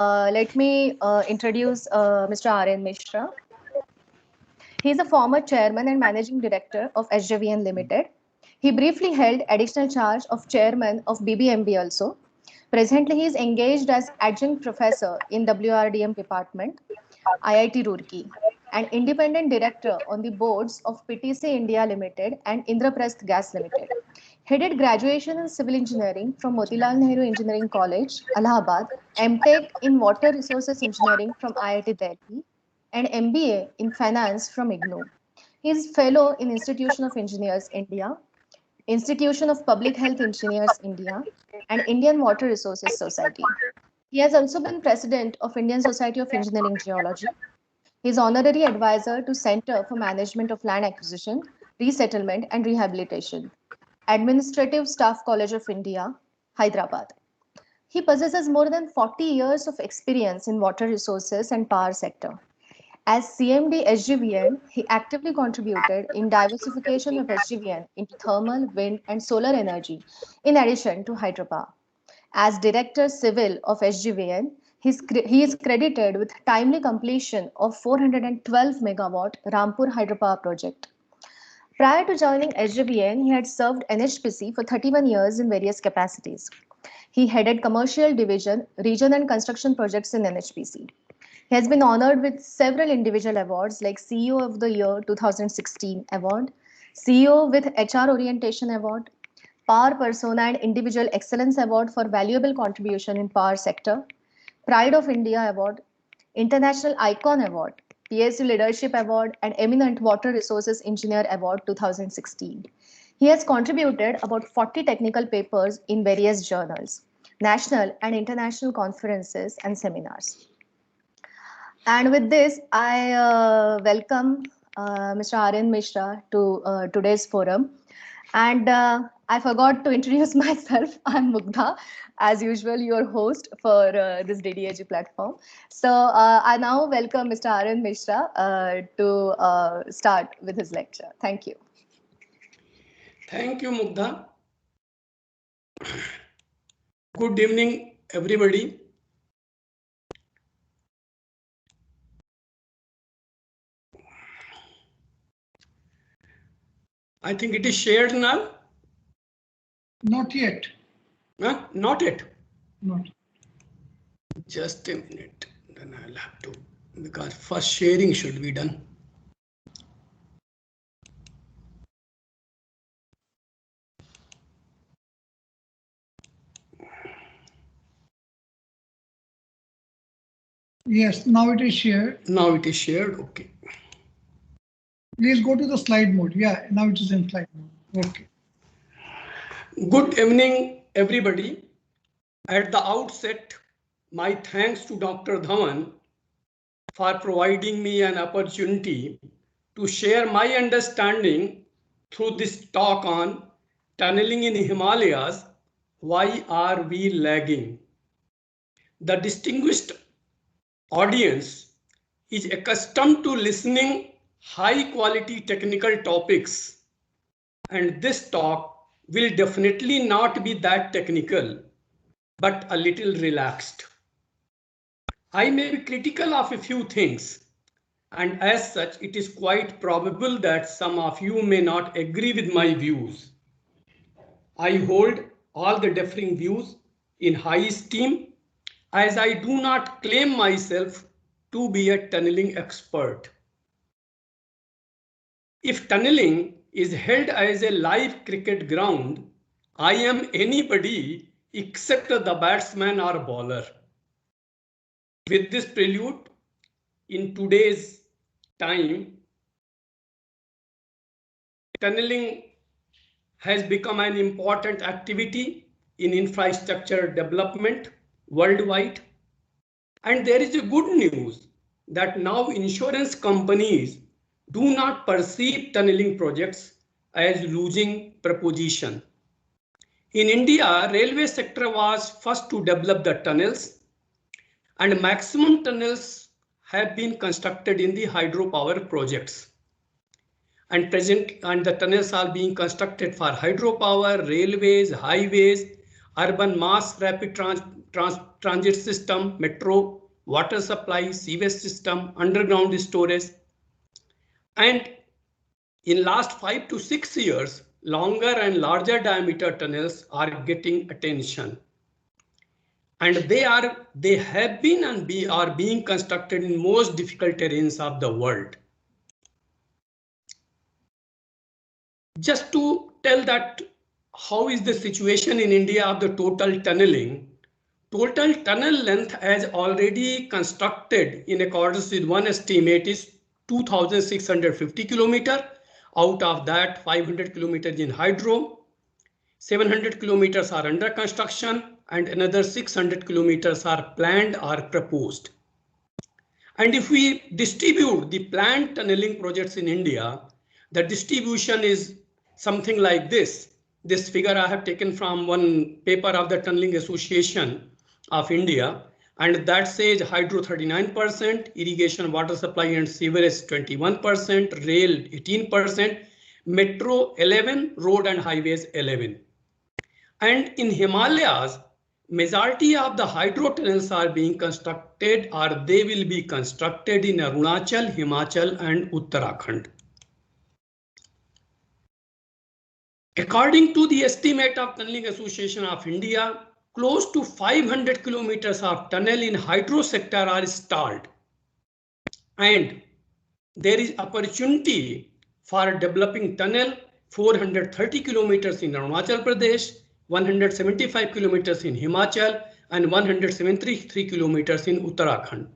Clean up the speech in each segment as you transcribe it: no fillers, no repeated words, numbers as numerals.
Let me introduce Mr. R.N. Mishra. He is a former chairman and managing director of SJVN Limited. He briefly held additional charge of chairman of BBMB also. Presently, he is engaged as adjunct professor in WRDM department, IIT Roorkee, and independent director on the boards of PTC India Limited and Indraprasth Gas Limited. He did graduation in civil engineering from Motilal Nehru Engineering College, Allahabad, MTech in water resources engineering from IIT Delhi, and MBA in finance from IGNOU. He is fellow in Institution of Engineers India, Institution of Public Health Engineers India, and Indian Water Resources Society. He has also been president of Indian Society of Engineering Geology. He is honorary advisor to Center for Management of Land Acquisition, Resettlement and Rehabilitation, Administrative Staff College of India, Hyderabad. He possesses more than 40 years of experience in water resources and power sector. As CMD SJVN, he actively contributed in diversification of SJVN into thermal, wind, and solar energy, in addition to hydropower. As Director Civil of SJVN, he is credited with timely completion of 412 megawatt Rampur hydropower project. Prior to joining SJVN, he had served NHPC for 31 years in various capacities. He headed commercial division, region and construction projects in NHPC. He has been honored with several individual awards like CEO of the Year 2016 award, CEO with HR Orientation Award, Power Persona and Individual Excellence Award for valuable contribution in power sector, Pride of India Award, International Icon Award, PSU Leadership Award, and Eminent Water Resources Engineer Award 2016. He has contributed about 40 technical papers in various journals, national and international conferences and seminars. And with this, I welcome Mr. R.N. Mishra to today's forum. And I forgot to introduce myself. I'm Mugdha, as usual, your host for this DDAG platform. So I now welcome Mr. R.N. Mishra to start with his lecture. Thank you. Thank you, Mugdha. Good evening, everybody. I think it is shared now. Not yet. Huh? Not yet. Not. Just a minute. Then I'll have to, because first sharing should be done. Yes, now it is shared. Now it is shared. Okay. Please go to the slide mode. Yeah, now it is in slide mode. Okay. Good evening, everybody. At the outset, my thanks to Dr. Dhawan for providing me an opportunity to share my understanding through this talk on tunneling in Himalayas. Why are we lagging? The distinguished audience is accustomed to listening high quality technical topics, and this talk will definitely not be that technical, but a little relaxed. I may be critical of a few things, and as such, it is quite probable that some of you may not agree with my views. I hold all the differing views in high esteem, as I do not claim myself to be a tunneling expert. If tunneling is held as a live cricket ground, I am anybody except the batsman or bowler. With this prelude, in today's time, tunneling has become an important activity in infrastructure development worldwide. And there is a good news that now insurance companies do not perceive tunneling projects as losing proposition. In India, railway sector was first to develop the tunnels, and maximum tunnels have been constructed in the hydropower projects. And the tunnels are being constructed for hydropower, railways, highways, urban mass rapid transit system, metro, water supply, sewage system, underground storage. And in last 5 to 6 years, longer and larger diameter tunnels are getting attention. And they have been and are being constructed in most difficult terrains of the world. Just to tell that how is the situation in India of the total tunneling, total tunnel length as already constructed in accordance with one estimate is 2,650 kilometers. Out of that, 500 kilometers in hydro, 700 kilometers are under construction, and another 600 kilometers are planned or proposed. And if we distribute the planned tunneling projects in India, the distribution is something like this. This figure I have taken from one paper of the Tunneling Association of India, and that says hydro 39%, irrigation, water supply and sewerage 21%, rail 18%, metro 11%, road and highways 11%. And in Himalayas, majority of the hydro tunnels are being constructed or they will be constructed in Arunachal, Himachal and Uttarakhand. According to the estimate of Tunneling Association of India, close to 500 kilometers of tunnel in hydro sector are stalled. And there is opportunity for developing tunnel 430 kilometers in Arunachal Pradesh, 175 kilometers in Himachal, and 173 kilometers in Uttarakhand.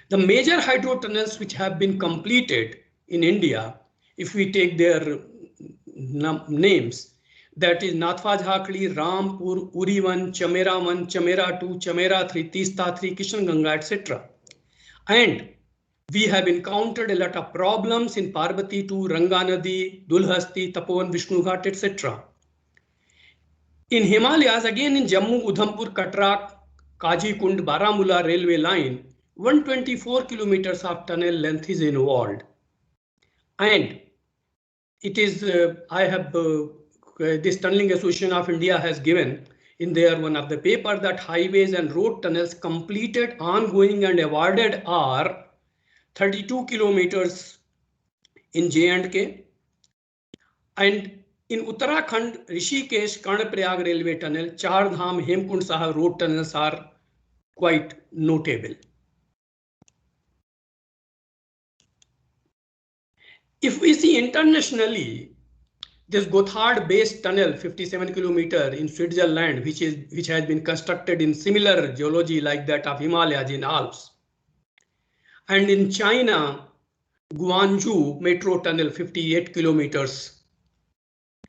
The major hydro tunnels which have been completed in India, if we take their names, that is Nathpa Jhakri, Rampur, Uri 1, Chamera 1, Chamera 2, Chamera 3, Tista 3, Kishanganga, etc. And we have encountered a lot of problems in Parbati 2, Ranganadi, Dulhasti, Tapovan, Vishnughat, etc. In Himalayas, again in Jammu, Udhampur, Katra, Kajikund, Baramulla railway line, 124 kilometers of tunnel length is involved. And it is, this Tunneling Association of India has given in their one of the paper that highways and road tunnels completed, ongoing and awarded are 32 kilometers in J&K. And in Uttarakhand, Rishikesh, Karnaprayag railway tunnel, Char Dham, Hemkund Sahib road tunnels are quite notable. If we see internationally, this Gotthard-based tunnel, 57 kilometer in Switzerland, which has been constructed in similar geology like that of Himalayas in Alps. And in China, Guangzhou Metro Tunnel, 58 kilometers.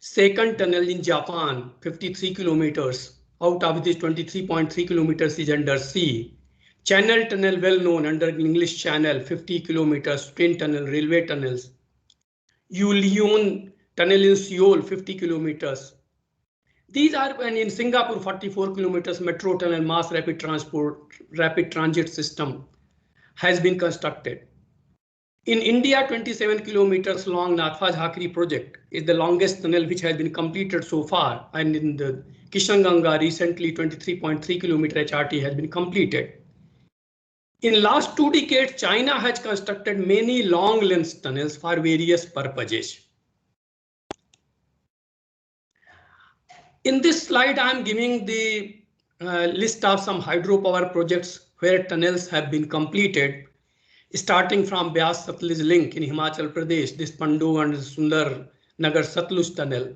Second tunnel in Japan, 53 kilometers. Out of this, 23.3 kilometers is under sea. Channel Tunnel, well known under English Channel, 50 kilometers. Twin Tunnel, railway tunnels. Yulion Tunnel in Seoul, 50 kilometers. These are, and in Singapore, 44 kilometers metro tunnel, mass rapid transit system has been constructed. In India, 27 kilometers long Nathpa Jhakri project is the longest tunnel which has been completed so far. And in the Kishanganga, recently 23.3 kilometer HRT has been completed. In last 2 decades, China has constructed many long length tunnels for various purposes. In this slide, I am giving the list of some hydropower projects where tunnels have been completed, starting from Beas Satluj link in Himachal Pradesh, this Pandu and Sundar Nagar Satluj tunnel.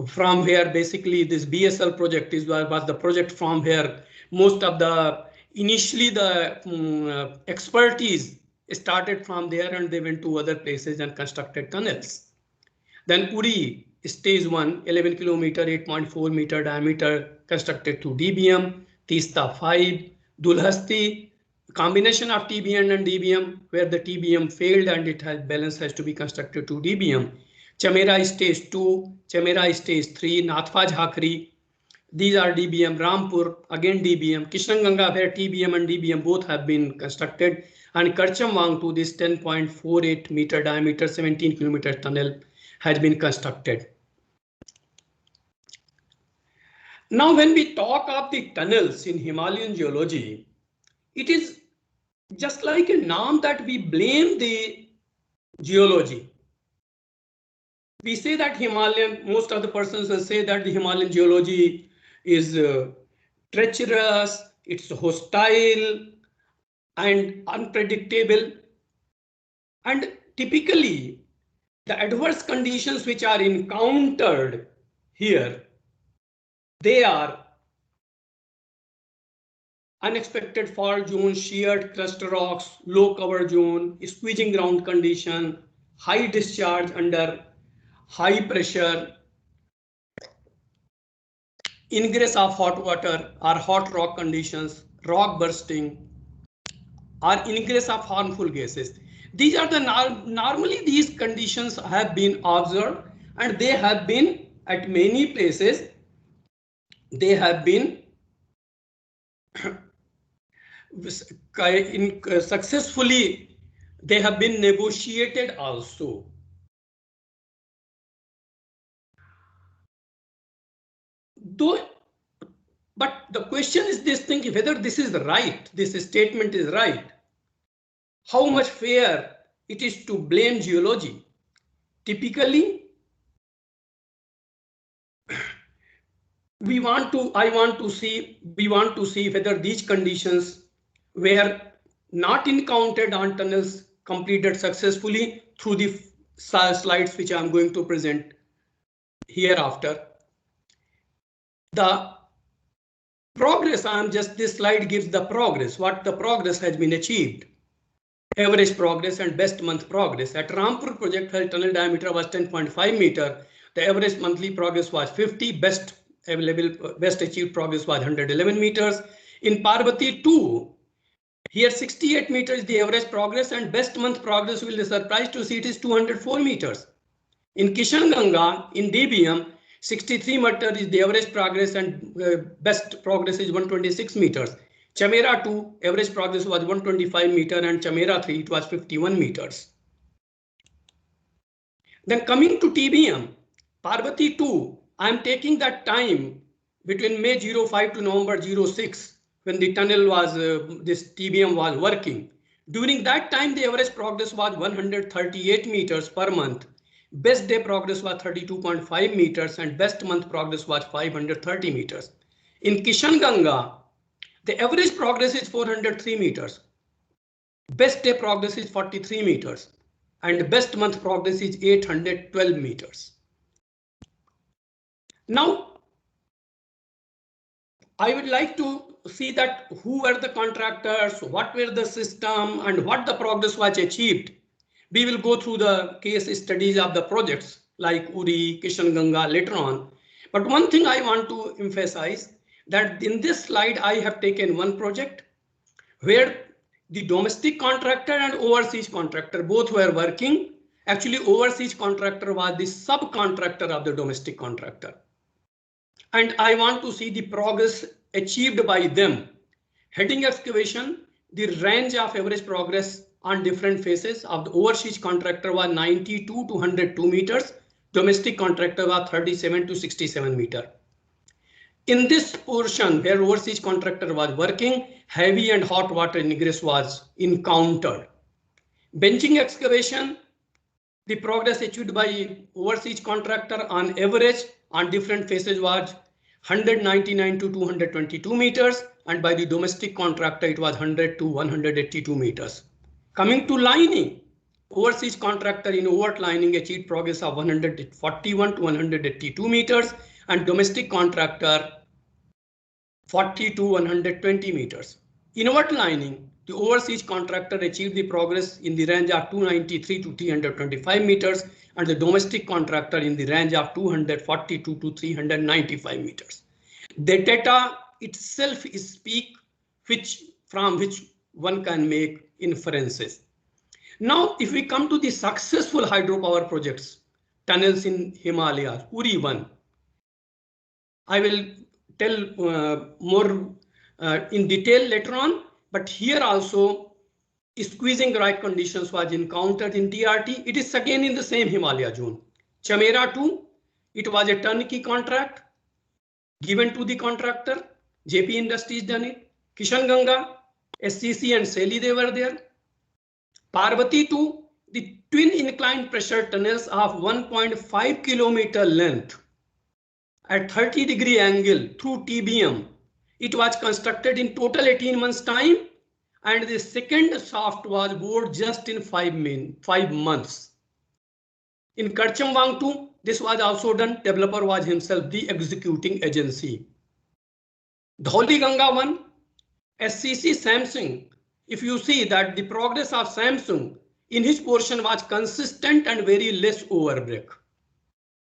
From here, basically, this BSL project was the project from where most of the initially the expertise started from there and they went to other places and constructed tunnels. Then Uri stage 1, 11 kilometer, 8.4 meter diameter, constructed to DBM, Tista 5, Dulhasti, combination of TBM and DBM, where the TBM failed and it has balance has to be constructed to DBM. Chamera stage 2, Chamera stage 3, Nathpa Jhakri. These are DBM, Rampur, again DBM, Kishanganga, where TBM and DBM both have been constructed, and Karchamwang to this 10.48 meter diameter, 17 kilometer tunnel has been constructed. Now, when we talk of the tunnels in Himalayan geology, it is just like a name that we blame the geology. We say that Himalayan, most of the persons will say that the Himalayan geology is treacherous, it's hostile and unpredictable. And typically, the adverse conditions which are encountered here, they are unexpected fault zone, sheared cluster rocks, low cover zone, squeezing ground condition, high discharge under high pressure, ingress of hot water or hot rock conditions, rock bursting, or ingress of harmful gases. These are the normally these conditions have been observed, and they have been at many places. They have been successfully, they have been negotiated also. Though, but the question is this thing, whether this is right, this statement is right. How much fair it is to blame geology? Typically, we want to see whether these conditions were not encountered on tunnels completed successfully through the slides which I am going to present hereafter. The progress, this slide gives the progress, what the progress has been achieved. Average progress and best month progress. At Rampur project, the tunnel diameter was 10.5 meter. The average monthly progress was 50. Best achieved progress was 111 meters. In Parvati 2, here 68 meters is the average progress, and best month progress, will be surprised to see it is 204 meters. In Kishanganga, in DBM, 63 meters is the average progress, and best progress is 126 meters. Chamera 2, average progress was 125 meter, and Chamera 3, it was 51 meters. Then coming to TBM, Parvati 2, I am taking that time between May 05 to November 06, when the tunnel was, this TBM was working. During that time, the average progress was 138 meters per month. Best day progress was 32.5 meters, and best month progress was 530 meters. In Kishanganga, the average progress is 403 meters. Best day progress is 43 meters, and best month progress is 812 meters. Now, I would like to see that who were the contractors, what were the system, and what the progress was achieved. We will go through the case studies of the projects like Uri, Kishanganga later on. But one thing I want to emphasize, that in this slide I have taken one project where the domestic contractor and overseas contractor both were working. Actually, overseas contractor was the subcontractor of the domestic contractor. And I want to see the progress achieved by them. Heading excavation, the range of average progress on different phases of the overseas contractor was 92 to 102 meters. Domestic contractor was 37 to 67 meter. In this portion where overseas contractor was working, heavy and hot water ingress was encountered. Benching excavation, the progress achieved by overseas contractor on average on different phases was 199 to 222 meters, and by the domestic contractor it was 100 to 182 meters. Coming to lining, overseas contractor in overt lining achieved progress of 141 to 182 meters, and domestic contractor 40 to 120 meters. In overt lining, the overseas contractor achieved the progress in the range of 293 to 325 meters, and the domestic contractor in the range of 242 to 395 meters. The data itself is speak from which one can make inferences. Now, if we come to the successful hydropower projects, tunnels in Himalaya, Uri 1, I will tell more in detail later on, but here also squeezing right conditions was encountered in TRT. It is again in the same Himalaya zone. Chamera 2, it was a turnkey contract. given to the contractor. JP Industries done it. Kishan Ganga, SCC and SELI, they were there. Parvati 2, the twin inclined pressure tunnels of 1.5 kilometer length at 30-degree angle through TBM. It was constructed in total 18 months time, and the second shaft was bored just in 5 months. In Karchamwang 2, this was also done. Developer was himself the executing agency. Dhauli Ganga 1, SCC Samsung. If you see that the progress of Samsung in his portion was consistent and very less overbreak,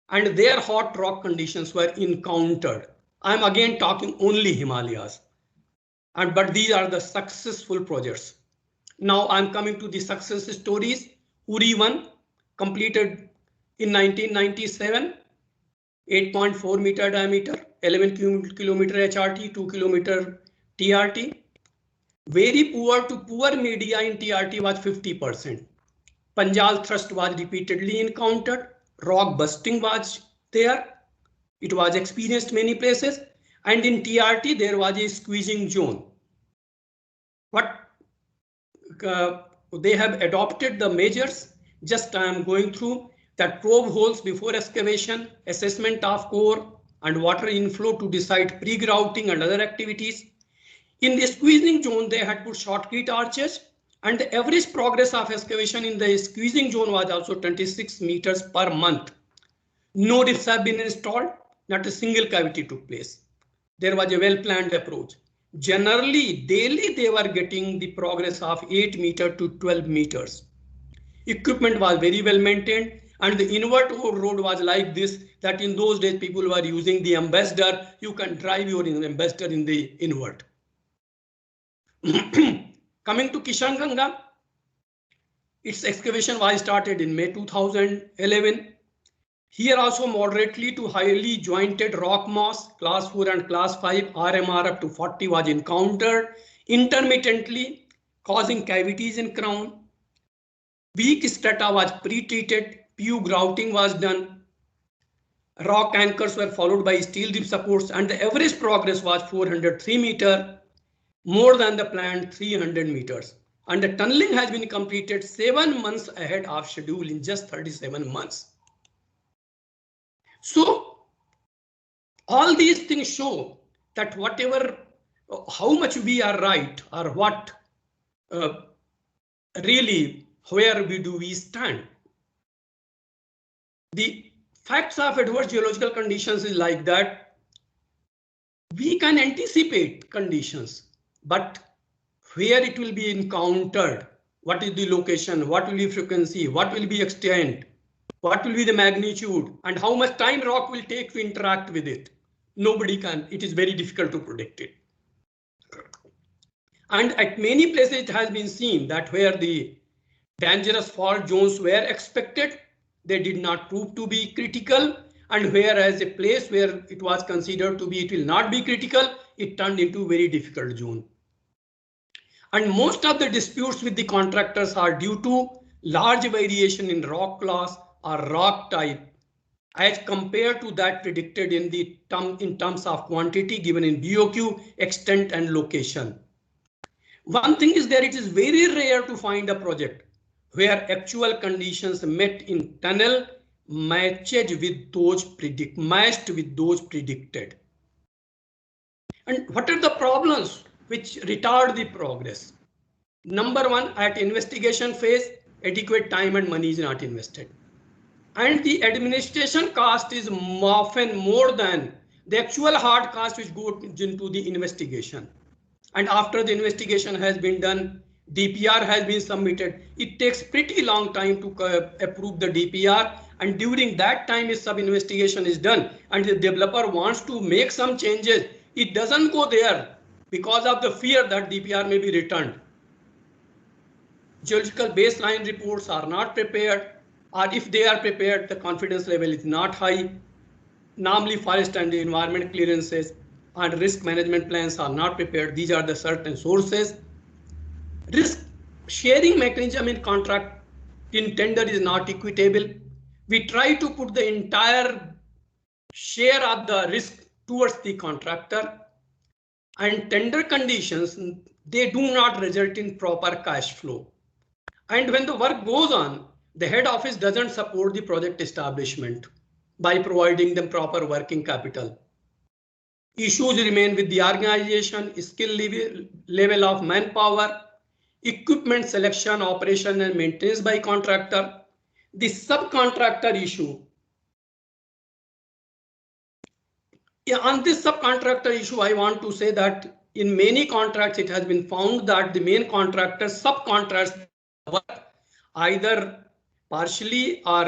and their hot rock conditions were encountered. I'm again talking only Himalayas, but these are the successful projects. Now I'm coming to the success stories. Uri 1 completed in 1997, 8.4 meter diameter, 11 kilometer HRT, 2 kilometer TRT. Very poor to poor media in TRT was 50%. Panjal thrust was repeatedly encountered. Rock busting was there. It was experienced many places. And in TRT, there was a squeezing zone. What they have adopted the measures, just I am going through that: probe holes before excavation, assessment of core and water inflow to decide pre-grouting and other activities. In the squeezing zone, they had put shotcrete arches, and the average progress of excavation in the squeezing zone was also 26 meters per month. No rifts have been installed, not a single cavity took place. There was a well-planned approach. Generally, daily they were getting the progress of 8 meters to 12 meters. Equipment was very well maintained, and the invert road was like this, that in those days people were using the ambassador. You can drive your ambassador in the invert. Coming to Kishan Ganga, its excavation was started in May 2011. Here also moderately to highly jointed rock mass, class 4 and class 5, RMR up to 40 was encountered intermittently, causing cavities in crown. Weak strata was pre-treated, PU grouting was done. Rock anchors were followed by steel rib supports, and the average progress was 403 meters, more than the planned 300 meters. And the tunneling has been completed 7 months ahead of schedule in just 37 months. So all these things show that whatever, how much we are right or what really, where do we stand? The facts of adverse geological conditions is like that. We can anticipate conditions, but where it will be encountered, what is the location, what will be frequency, what will be extent, what will be the magnitude, and how much time rock will take to interact with it. Nobody can. It is very difficult to predict it. And at many places it has been seen that where the dangerous fault zones were expected, they did not prove to be critical, and whereas a place where it was considered to be it will not be critical, it turned into a very difficult zone. And most of the disputes with the contractors are due to large variation in rock class or rock type as compared to that predicted in terms of quantity given in BOQ, extent and location. One thing is that it is very rare to find a project where actual conditions met in tunnel matched with those predicted. And what are the problems which retard the progress? Number one, at investigation phase, adequate time and money is not invested. And the administration cost is often more than the actual hard cost which goes into the investigation. And after the investigation has been done, DPR has been submitted. It takes pretty long time to approve the DPR. And during that time, if sub-investigation is done and the developer wants to make some changes, it doesn't go there because of the fear that DPR may be returned. Geological baseline reports are not prepared, or if they are prepared, the confidence level is not high. Normally, forest and environment clearances and risk management plans are not prepared. These are the certain sources. Risk sharing mechanism in contract in tender is not equitable. We try to put the entire share of the risk towards the contractor, and tender conditions, they do not result in proper cash flow. And when the work goes on, the head office doesn't support the project establishment by providing them proper working capital. Issues remain with the organization, skill level of manpower, equipment selection, operation and maintenance by contractor, the subcontractor issue. On this subcontractor issue, I want to say that in many contracts, it has been found that the main contractor subcontracts work either partially or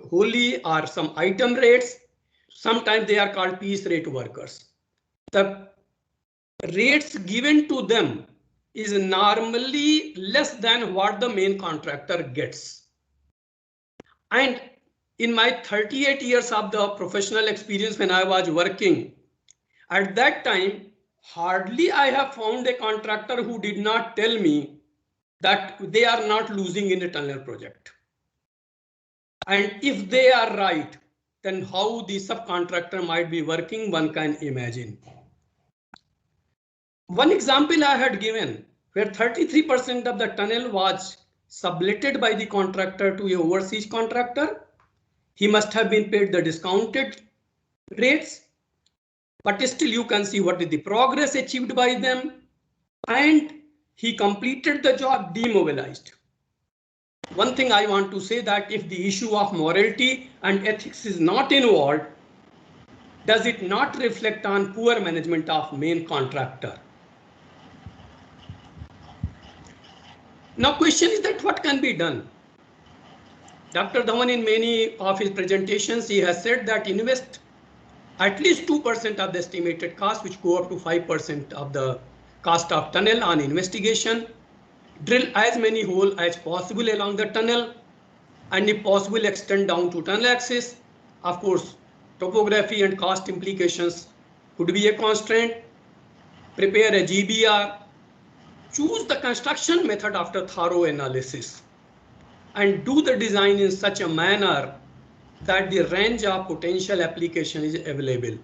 wholly or some item rates. Sometimes they are called piece rate workers. The rates given to them is normally less than what the main contractor gets. And in my 38 years of the professional experience when I was working, at that time, hardly I have found a contractor who did not tell me that they are not losing in a tunnel project. And if they are right, then how the subcontractor might be working, one can imagine. One example I had given where 33% of the tunnel was subletted by the contractor to a overseas contractor. He must have been paid the discounted rates, but still you can see what is the progress achieved by them, and he completed the job demobilized. One thing I want to say that if the issue of morality and ethics is not involved, does it not reflect on poor management of main contractor? Now question is that what can be done? Dr. Dhawan, in many of his presentations, he has said that invest at least 2% of the estimated cost, which go up to 5% of the cost of tunnel on investigation. Drill as many holes as possible along the tunnel, and if possible extend down to tunnel axis. Of course, topography and cost implications could be a constraint. Prepare a GBR. Choose the construction method after thorough analysis, and do the design in such a manner that the range of potential application is available.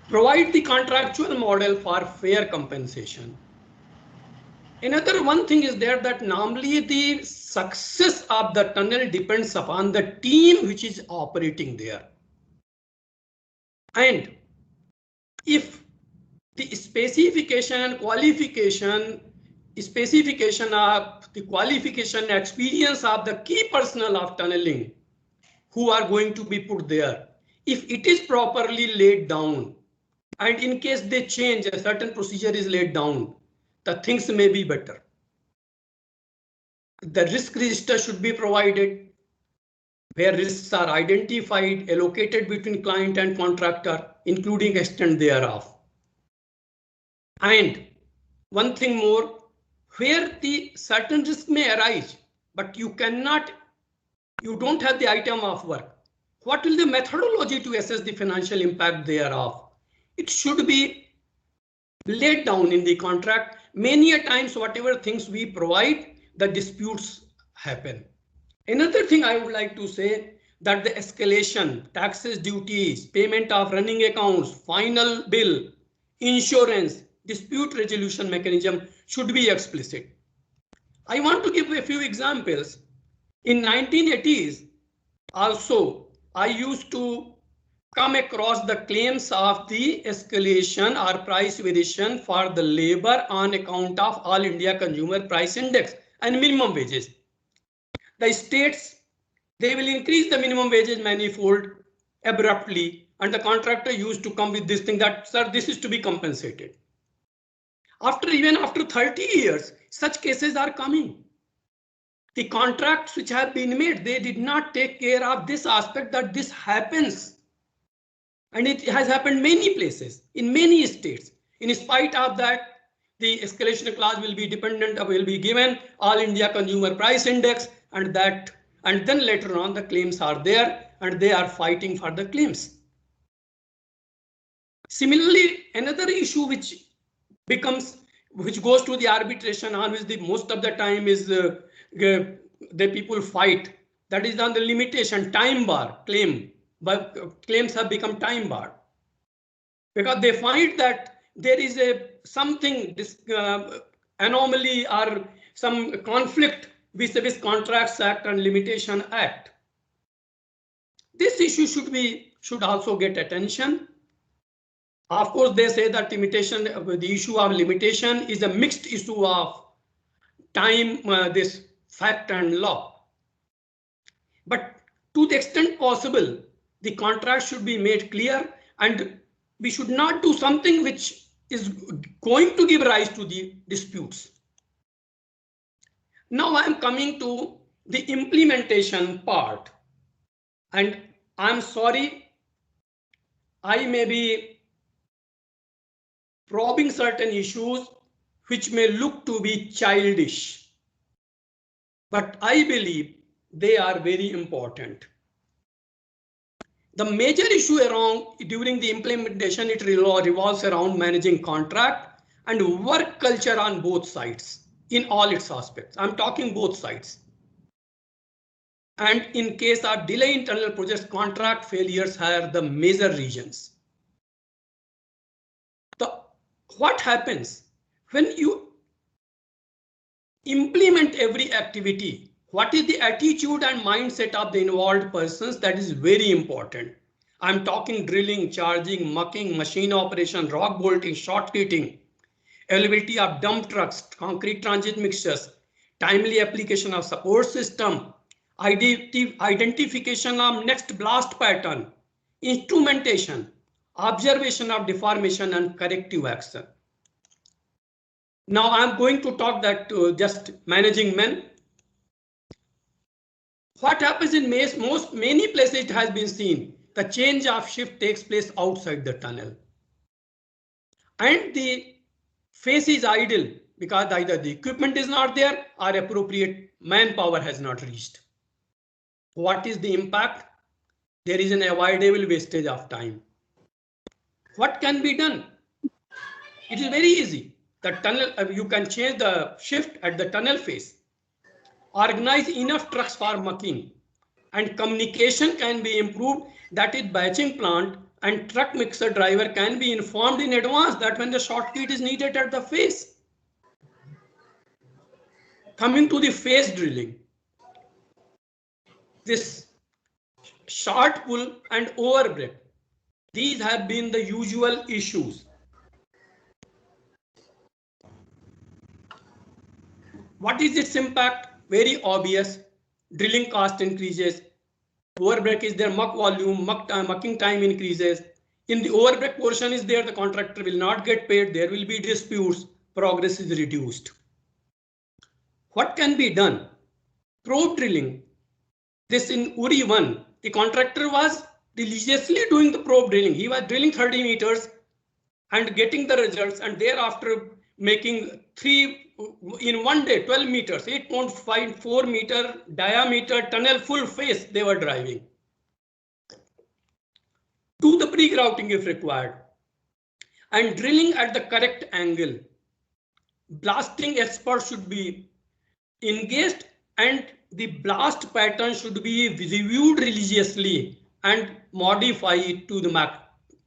Provide the contractual model for fair compensation. Another one thing is there that normally the success of the tunnel depends upon the team which is operating there. And if the specification and qualification of the qualification experience of the key personnel of tunneling who are going to be put there, if it is properly laid down, and in case they change, a certain procedure is laid down, the things may be better. The risk register should be provided where risks are identified, allocated between client and contractor, including extent thereof. And one thing more, where the certain risk may arise, but you don't have the item of work. What will the methodology to assess the financial impact thereof? It should be laid down in the contract. Many a times, whatever things we provide, the disputes happen. Another thing I would like to say that the escalation, taxes, duties, payment of running accounts, final bill, insurance, dispute resolution mechanism should be explicit. I want to give a few examples. In 1980s, also, I used to come across the claims of the escalation or price variation for the labor on account of All India Consumer Price Index and minimum wages. The states, they will increase the minimum wages manifold abruptly, and the contractor used to come with this thing that, sir, this is to be compensated. Even after 30 years, such cases are coming. The contracts which have been made, they did not take care of this aspect that this happens. And it has happened many places, in many states. In spite of that, the escalation clause will be given All India Consumer Price Index, and then later on the claims are there and they are fighting for the claims. Similarly, another issue which goes to the arbitration on which the most of the time is the people fight, that is on the limitation time bar claim. but claims have become time barred because they find that there is something anomaly or some conflict vis-a-vis Contracts Act and Limitation Act. This issue should also get attention. Of course, they say that the issue of limitation is a mixed issue of time, this fact and law. But to the extent possible, the contract should be made clear, and we should not do something which is going to give rise to the disputes. Now I am coming to the implementation part, and I'm sorry, I may be probing certain issues which may look to be childish, but I believe they are very important. The major issue during the implementation, it revolves around managing contract and work culture on both sides in all its aspects. I'm talking both sides. And in case of delay in tunnel projects, contract failures are the major regions. What happens when you implement every activity? What is the attitude and mindset of the involved persons? That is very important. I'm talking drilling, charging, mucking, machine operation, rock bolting, shotcreting, availability of dump trucks, concrete transit mixtures, timely application of support system, identification of next blast pattern, instrumentation, observation of deformation and corrective action. Now I'm going to talk that just managing men. What happens in many places, it has been seen, the change of shift takes place outside the tunnel. And the face is idle because either the equipment is not there or appropriate manpower has not reached. What is the impact? There is an avoidable wastage of time. What can be done? It is very easy. The tunnel, you can change the shift at the tunnel face. Organize enough trucks for mucking, and communication can be improved. That is, batching plant and truck mixer driver can be informed in advance that when the shortcut is needed at the face. Coming to the face drilling, this short pull and overbreak, these have been the usual issues. What is its impact? Very obvious. Drilling cost increases. Overbreak is there, muck volume, mucking time increases. In the overbreak portion is there, the contractor will not get paid. There will be disputes. Progress is reduced. What can be done? Probe drilling. This in Uri 1, the contractor was religiously doing the probe drilling. He was drilling 30 meters and getting the results, and thereafter making in one day 12 meters, 8.54 meter diameter tunnel full face they were driving. Do the pre-grouting if required, and drilling at the correct angle. Blasting experts should be engaged, and the blast pattern should be reviewed religiously and modify it to the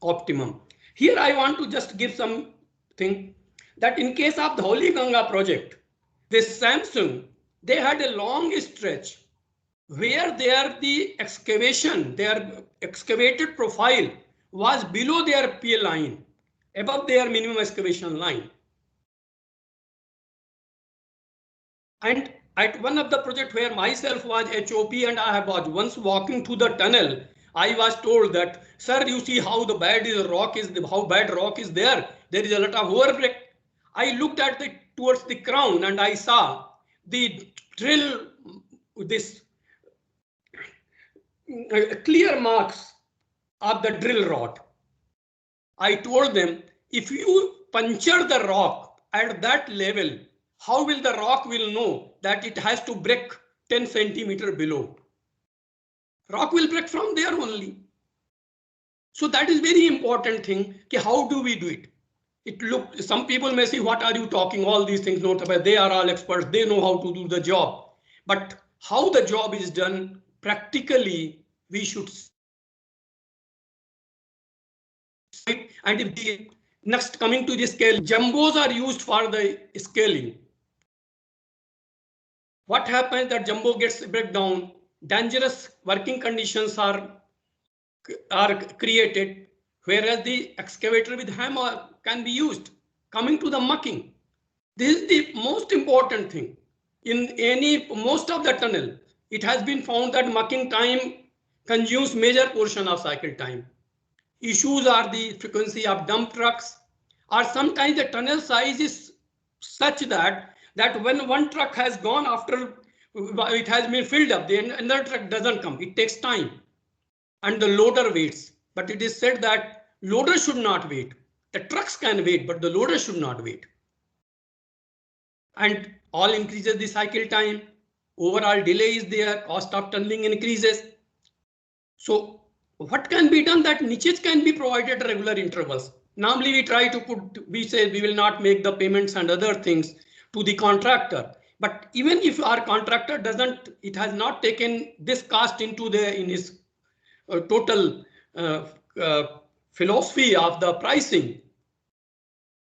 optimum. Here I want to just give something that in case of the Holy Ganga project, this Samsung, they had a long stretch where the excavated profile was below their PL line, above their minimum excavation line. And at one of the projects where myself was HOP and I was once walking through the tunnel, I was told that, sir, you see how bad rock is there. There is a lot of overbreak. I looked at towards the crown and I saw the drill, this clear marks of the drill rod. I told them, if you puncture the rock at that level, how will the rock will know that it has to break 10 centimeters below? Rock will break from there only. So that is very important thing. How do we do it? Some people may say, what are you talking? All these things, they are all experts. They know how to do the job. But how the job is done practically, we should And if the next coming to the scale, jumbos are used for the scaling. What happens that jumbo gets breakdown, dangerous working conditions are created, whereas the excavator with hammer can be used. Coming to the mucking, this is the most important thing. In most of the tunnel, it has been found that mucking time consumes major portion of cycle time. Issues are the frequency of dump trucks, or sometimes the tunnel size is such that when one truck has gone after it has been filled up, the another truck doesn't come. It takes time, and the loader waits. But it is said that loader should not wait. The trucks can wait, but the loader should not wait. And all increases the cycle time. Overall delay is there. Cost of tunneling increases. So what can be done? That niches can be provided at regular intervals. Normally we try to we say we will not make the payments and other things to the contractor. But even if our contractor it has not taken this cost in his total philosophy of the pricing.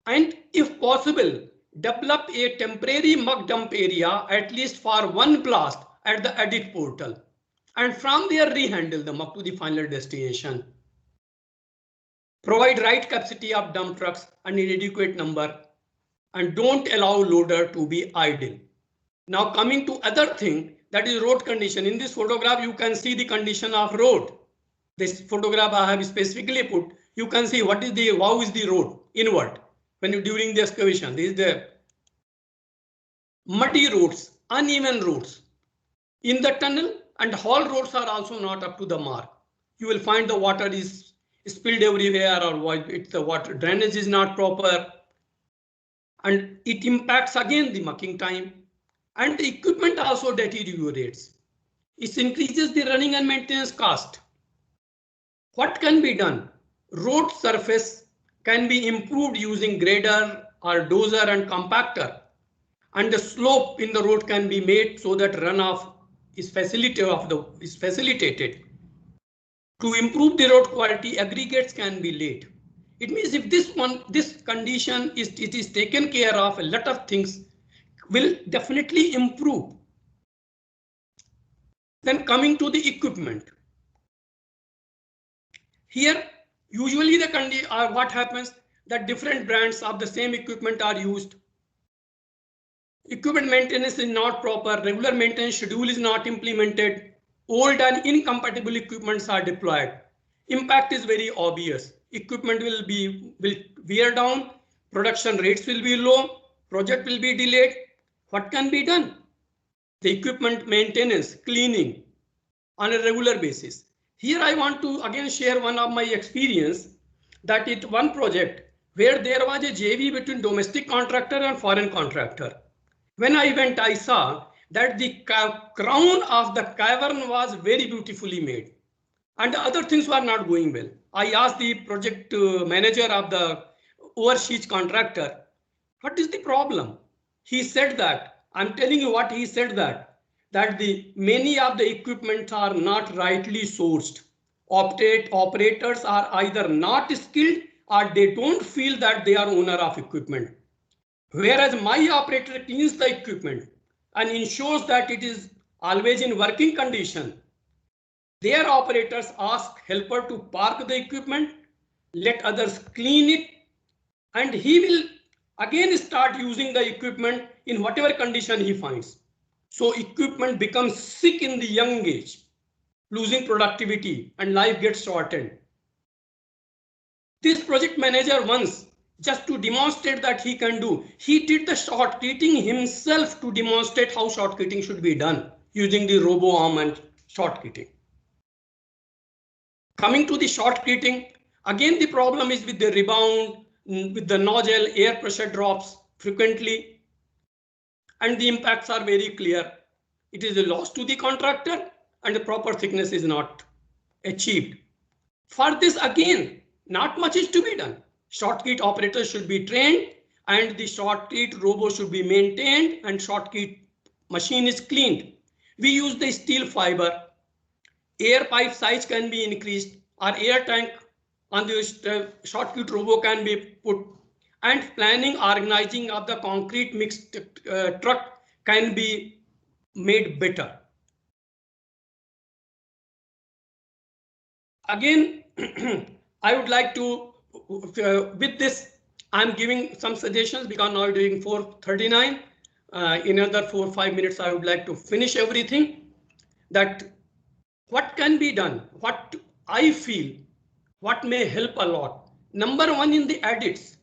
And if possible, develop a temporary muck dump area at least for one blast at the edit portal. And from there rehandle them up to the final destination. Provide right capacity of dump trucks and an adequate number, and don't allow loader to be idle. Now coming to other thing, that is road condition. In this photograph, you can see the condition of road. This photograph I have specifically put. You can see how is the road inward when you during the excavation. This is the muddy roads, uneven roads in the tunnel, and haul roads are also not up to the mark. You will find the water is spilled everywhere, or the water drainage is not proper, and it impacts again the mucking time, and the equipment also deteriorates. It increases the running and maintenance cost. What can be done? Road surface can be improved using grader or dozer and compactor, and the slope in the road can be made so that runoff is facilitated. To improve the road quality, aggregates can be laid. It means if this condition is taken care of, a lot of things will definitely improve. Then coming to the equipment. Here, usually what happens that different brands of the same equipment are used. Equipment maintenance is not proper. Regular maintenance schedule is not implemented. Old and incompatible equipments are deployed. Impact is very obvious. Equipment will wear down. Production rates will be low. Project will be delayed. What can be done? The equipment maintenance, cleaning on a regular basis. Here I want to again share one of my experience that one project where there was a JV between domestic contractor and foreign contractor. When I went, I saw that the crown of the cavern was very beautifully made and the other things were not going well. I asked the project manager of the overseas contractor, what is the problem? He said that, I'm telling you what he said, that many of the equipment are not rightly sourced. Operators are either not skilled or they don't feel that they are owner of equipment. Whereas my operator cleans the equipment and ensures that it is always in working condition. Their operators ask helper to park the equipment, let others clean it, and he will again start using the equipment in whatever condition he finds. So equipment becomes sick in the young age, losing productivity and life gets shortened. This project manager once, just to demonstrate that he can do, he did the shortcutting himself to demonstrate how shortcutting should be done using the robo arm and shortcutting. Coming to the shortcutting, again the problem is with the rebound, with the nozzle, air pressure drops frequently, and the impacts are very clear. It is a loss to the contractor and the proper thickness is not achieved. For this again, not much is to be done. Shortcut operators should be trained and the shortcut robo should be maintained and shortcut machine is cleaned. We use the steel fiber. Air pipe size can be increased or air tank on the shortcut robo can be put, and planning, organizing of the concrete mixed truck can be made better. Again, I would like to, with this, I'm giving some suggestions because now doing 4:39. In another 4 or 5 minutes, I would like to finish everything. That what can be done, what I feel, what may help a lot. Number one, in the edits,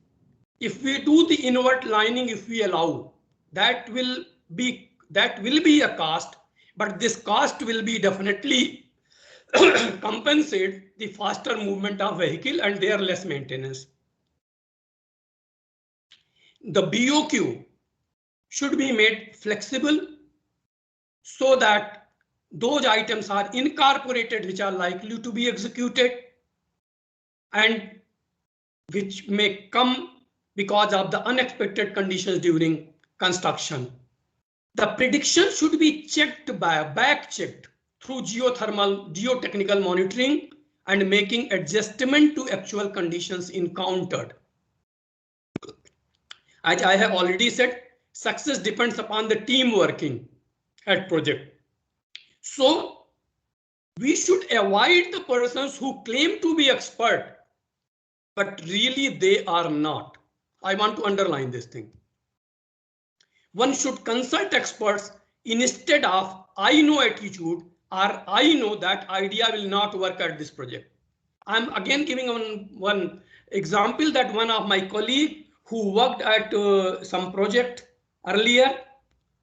if we do the invert lining, if we allow, that will be a cost, but this cost will be definitely compensate the faster movement of vehicle and their less maintenance. The BOQ should be made flexible so that those items are incorporated which are likely to be executed and which may come because of the unexpected conditions during construction. The prediction should be checked by back checked through geotechnical monitoring and making adjustment to actual conditions encountered. As I have already said, success depends upon the team working at project. So we should avoid the persons who claim to be expert, but really they are not. I want to underline this thing. One should consult experts instead of I know attitude or I know that idea will not work at this project. I'm again giving one example that one of my colleagues who worked at some project earlier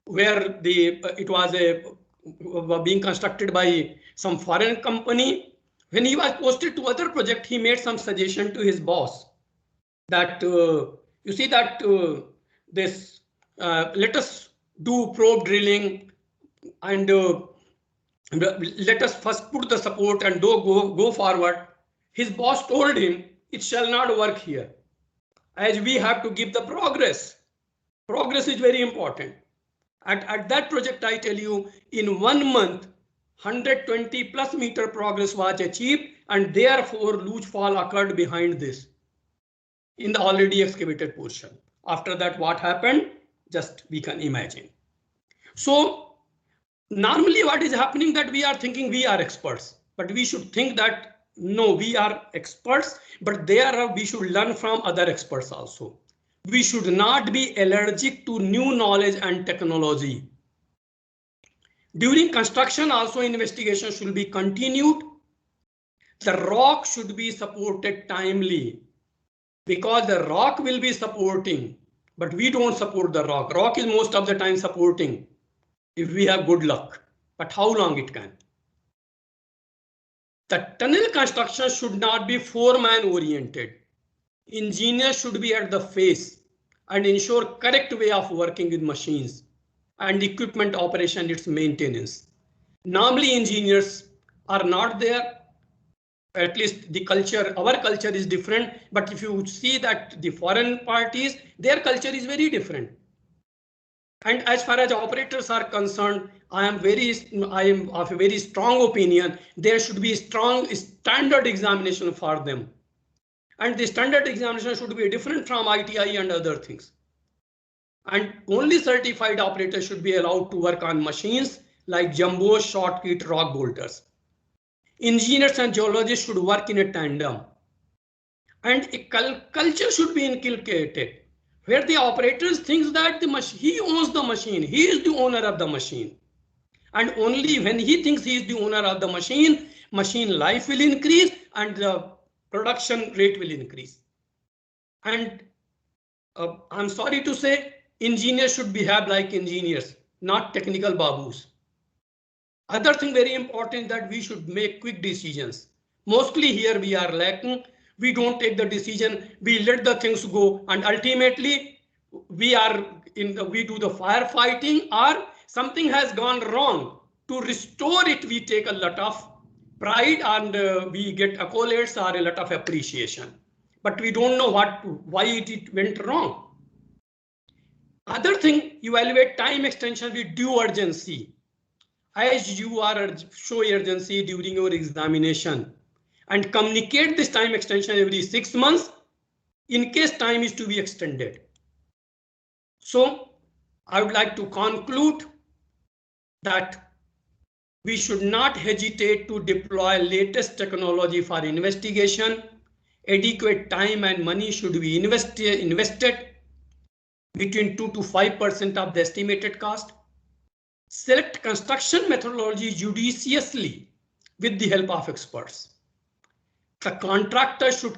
where it was being constructed by some foreign company. When he was posted to other project, he made some suggestion to his boss that you see that this let us do probe drilling and let us first put the support and go forward. His boss told him it shall not work here, as we have to give the progress. Progress is very important. At that project, I tell you, in 1 month, 120 plus meter progress was achieved, and therefore luge fall occurred behind this in the already excavated portion. After that, what happened? Just we can imagine. So normally what is happening that we are thinking we are experts, but we should think that no, we are experts, but we should learn from other experts also. We should not be allergic to new knowledge and technology. During construction also investigation should be continued. The rock should be supported timely because the rock will be supporting, but we don't support the rock. Rock is most of the time supporting if we have good luck, but how long it can. The tunnel construction should not be foreman oriented. Engineers should be at the face and ensure correct way of working with machines and equipment operation, its maintenance. Normally engineers are not there. At least the culture, our culture is different. But if you see that the foreign parties, their culture is very different. And as far as operators are concerned, I am of a very strong opinion. There should be strong standard examination for them. And the standard examination should be different from ITI and other things. And only certified operators should be allowed to work on machines like jumbo, shortcut, rock bolters. Engineers and geologists should work in a tandem. And a culture should be inculcated where the operators thinks that he owns the machine, he is the owner of the machine. And only when he thinks he is the owner of the machine, machine life will increase and the production rate will increase. And I'm sorry to say, engineers should behave like engineers, not technical babus. Other thing very important that we should make quick decisions. Mostly here we are lacking. We don't take the decision, we let the things go, and ultimately we do the firefighting, or something has gone wrong. To restore it, we take a lot of pride and we get accolades or a lot of appreciation. But we don't know why it went wrong. Other thing, evaluate time extension with due urgency. As you are show urgency during your examination, and communicate this time extension every 6 months in case time is to be extended. So I would like to conclude that we should not hesitate to deploy latest technology for investigation. Adequate time and money should be invested between 2 to 5% of the estimated cost. Select construction methodology judiciously with the help of experts. The contractor should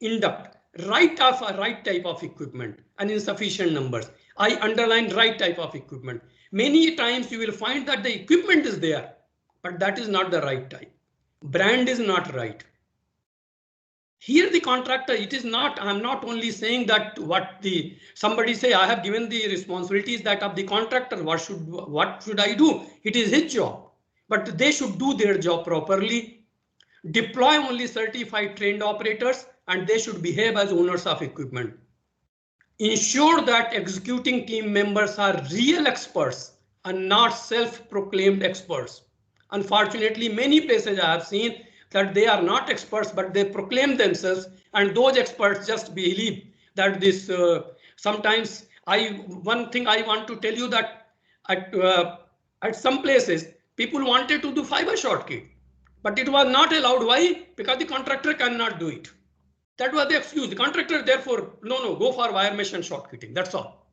induct right type of equipment and in sufficient numbers. I underline right type of equipment. Many times you will find that the equipment is there, but that is not the right type. Brand is not right. Here the contractor, it is not, I'm not only saying that somebody say I have given the responsibilities that of the contractor, what should I do? It is his job, but they should do their job properly. Deploy only certified trained operators and they should behave as owners of equipment. Ensure that executing team members are real experts and not self-proclaimed experts. Unfortunately, many places I have seen that they are not experts, but they proclaim themselves, and those experts just believe that this. Sometimes one thing I want to tell you that at some places people wanted to do fiber shortcut, but it was not allowed. Why? Because the contractor cannot do it. That was the excuse. The contractor, therefore, no, go for wire mesh and shortcutting. That's all.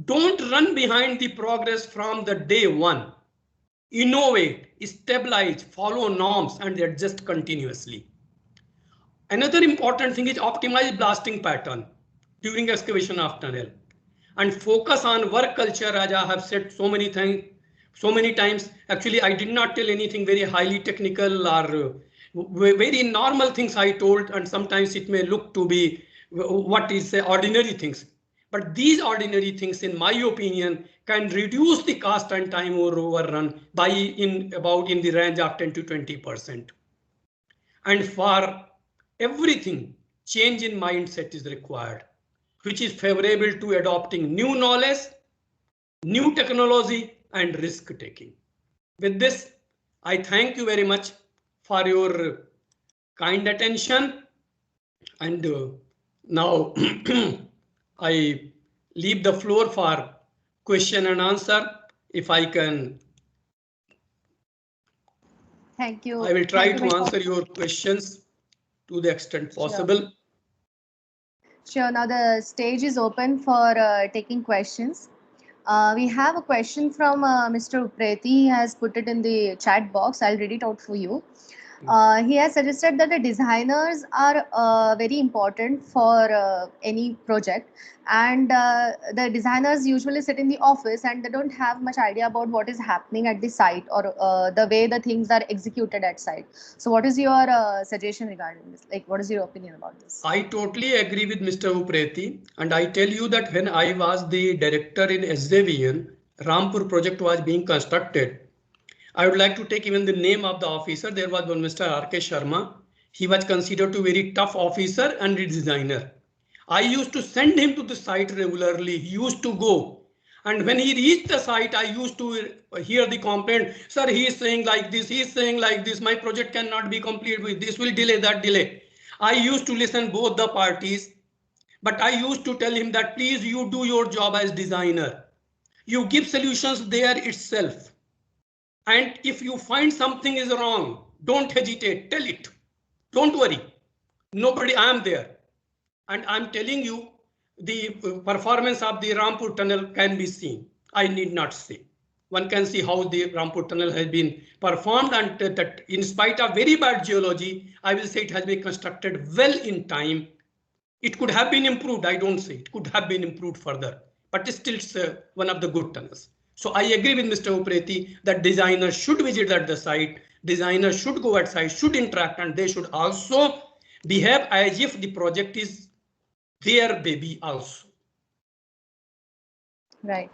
Don't run behind the progress from the day one. Innovate, stabilize, follow norms, and adjust continuously. Another important thing is optimize blasting pattern during excavation of tunnel and focus on work culture, as I have said so many times. Actually, I did not tell anything very highly technical or very normal things I told, and sometimes it may look to be what is ordinary things. But these ordinary things, in my opinion, can reduce the cost and time or overrun by in the range of 10 to 20%. And for everything, change in mindset is required, which is favorable to adopting new knowledge, new technology, and risk taking. With this, I thank you very much for your kind attention. And now I leave the floor for question and answer. If I can. Thank you. I will try to answer your questions to the extent possible. Sure. Now the stage is open for taking questions. We have a question from Mr. Upreti. He has put it in the chat box. I'll read it out for you. He has suggested that the designers are very important for any project, and the designers usually sit in the office and they don't have much idea about what is happening at the site or the way the things are executed at site. So what is your suggestion regarding this? Like, what is your opinion about this? I totally agree with Mr. Upreti, and I tell you that when I was the director in SJVN, Rampur project was being constructed. I would like to take even the name of the officer. There was one Mr. R.K. Sharma. He was considered to be a very tough officer and a designer. I used to send him to the site regularly. He used to go. And when he reached the site, I used to hear the complaint. Sir, he is saying like this, he is saying like this. My project cannot be complete with this, will delay, that delay. I used to listen both the parties, but I used to tell him that please, you do your job as designer. You give solutions there itself. And if you find something is wrong, don't hesitate, tell it. Don't worry. Nobody, I am there. And I'm telling you, the performance of the Rampur tunnel can be seen. I need not say. One can see how the Rampur tunnel has been performed, and that in spite of very bad geology, I will say it has been constructed well in time. It could have been improved. I don't say it could have been improved further, but it's still one of the good tunnels. So I agree with Mr. Upreti that designers should visit at the site, designers should go at site, should interact, and they should also behave as if the project is their baby also. Right.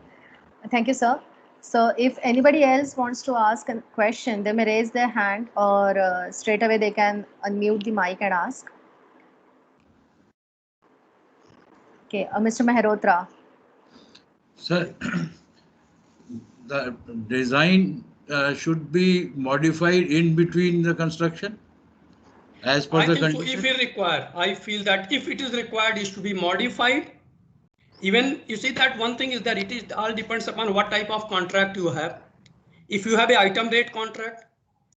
Thank you, sir. So if anybody else wants to ask a question, they may raise their hand, or straight away they can unmute the mic and ask. Okay, Mr. Mehrotra. Sir, the design should be modified in between the construction? as per I the think so. condition? If it required, I feel that if it is required, it should be modified. Even you see that one thing is that it is all depends upon what type of contract you have. If you have an item rate contract,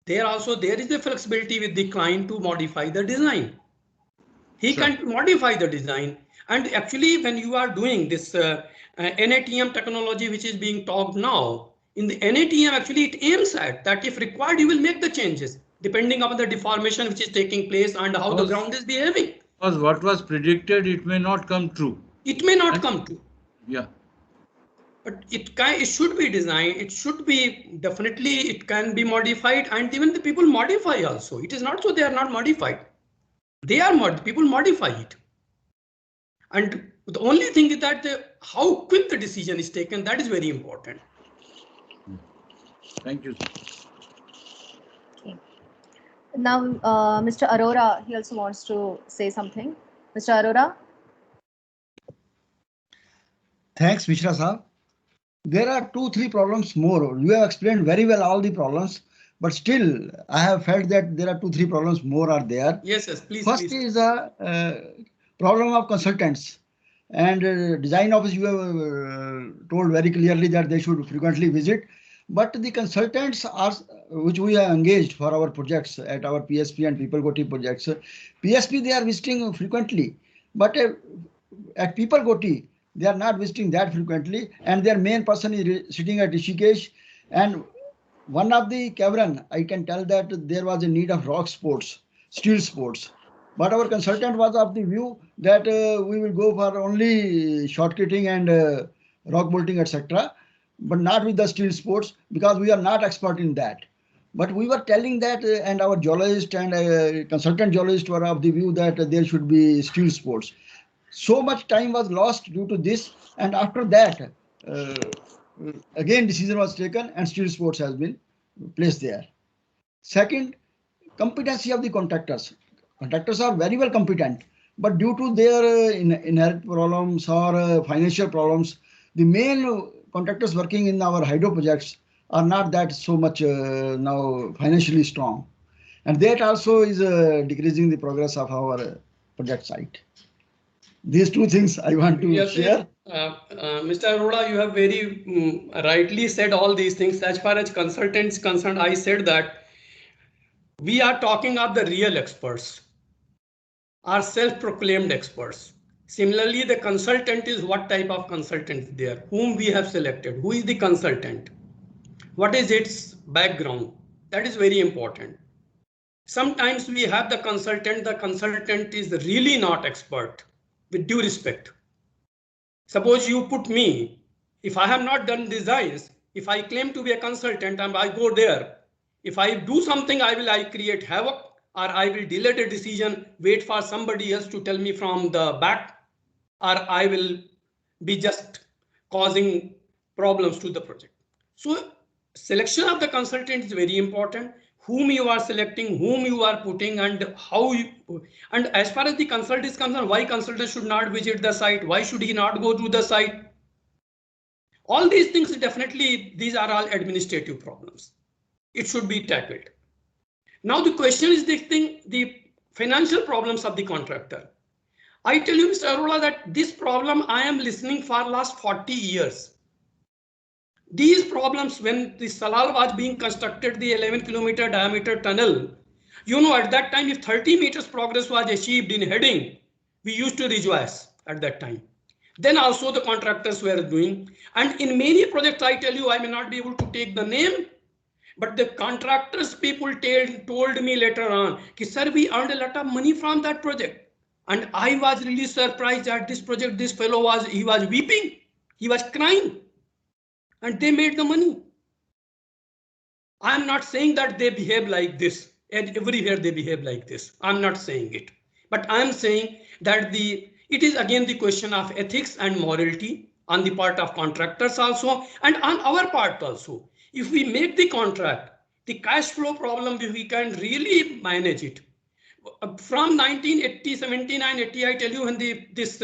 there is the flexibility with the client to modify the design. He Sure. can modify the design. And actually, when you are doing this NATM technology, which is being talked now, in the NATM, actually, it aims at that if required, you will make the changes depending upon the deformation which is taking place and how the ground is behaving. Because what was predicted, it may not come true. It may not come true. Yeah. But it should be designed. It should be definitely, it can be modified, and even the people modify also. It is not so they are not modified. They are people modify it. And the only thing is that how quick the decision is taken, that is very important. Thank you. Okay. Now, Mr. Arora, he also wants to say something. Mr. Arora? Thanks, Mishra Saab. There are 2-3 problems more. You have explained very well all the problems, but still I have felt that there are 2-3 problems more are there. Yes, please. First please. is the problem of consultants. And design office, you have told very clearly that they should frequently visit. But the consultants are, which we have engaged for our projects at our PSP and PeopleGoTee projects. PSP, they are visiting frequently, but at PeopleGoTee, they are not visiting that frequently, and their main person is sitting at Rishikesh. And one of the cavern, I can tell that there was a need of rock sports, steel sports. But our consultant was of the view that we will go for only shortcutting and rock bolting, etc., but not with the steel sports, because we are not expert in that. But we were telling that, and our geologist and consultant geologist were of the view that there should be steel sports. So much time was lost due to this, and after that, again decision was taken and steel sports has been placed there. Second, competency of the contractors. Contractors are very well competent, but due to their inherent problems or financial problems, the main contractors working in our hydro projects are not that so much now financially strong. And that also is decreasing the progress of our project site. These 2 things I want to share. Mr. Arora, you have very rightly said all these things. As far as consultants concerned, I said that we are talking of the real experts, are self-proclaimed experts. Similarly, the consultant is what type of consultant there, whom we have selected, who is the consultant, what is its background. That is very important. Sometimes we have the consultant is really not expert, with due respect. Suppose you put me, if I have not done designs, if I claim to be a consultant and I go there, if I do something, I create havoc, or I will delay the decision, wait for somebody else to tell me from the back, or I will be just causing problems to the project. So selection of the consultant is very important. Whom you are selecting, whom you are putting, and how you, and as far as the consultant is concerned, why consultant should not visit the site, why should he not go to the site? All these things, definitely, these are all administrative problems. It should be tackled. Now the question is the financial problems of the contractor. I tell you, Mr. Arora, that this problem I am listening for last 40 years. These problems, when the Salal was being constructed, the 11-kilometer diameter tunnel, you know, at that time, if 30 meters progress was achieved in heading, we used to rejoice at that time. Then also the contractors were doing, and in many projects, I tell you, I may not be able to take the name, but the contractors people told me later on, sir, we earned a lot of money from that project. And I was really surprised at this project. This fellow he was weeping, he was crying, and they made the money. I'm not saying that they behave like this, and everywhere they behave like this. I'm not saying it, but I'm saying that it is again the question of ethics and morality on the part of contractors also, and on our part also. If we make the contract, the cash flow problem, we can really manage it. From 1980, 79, 80, I tell you, when this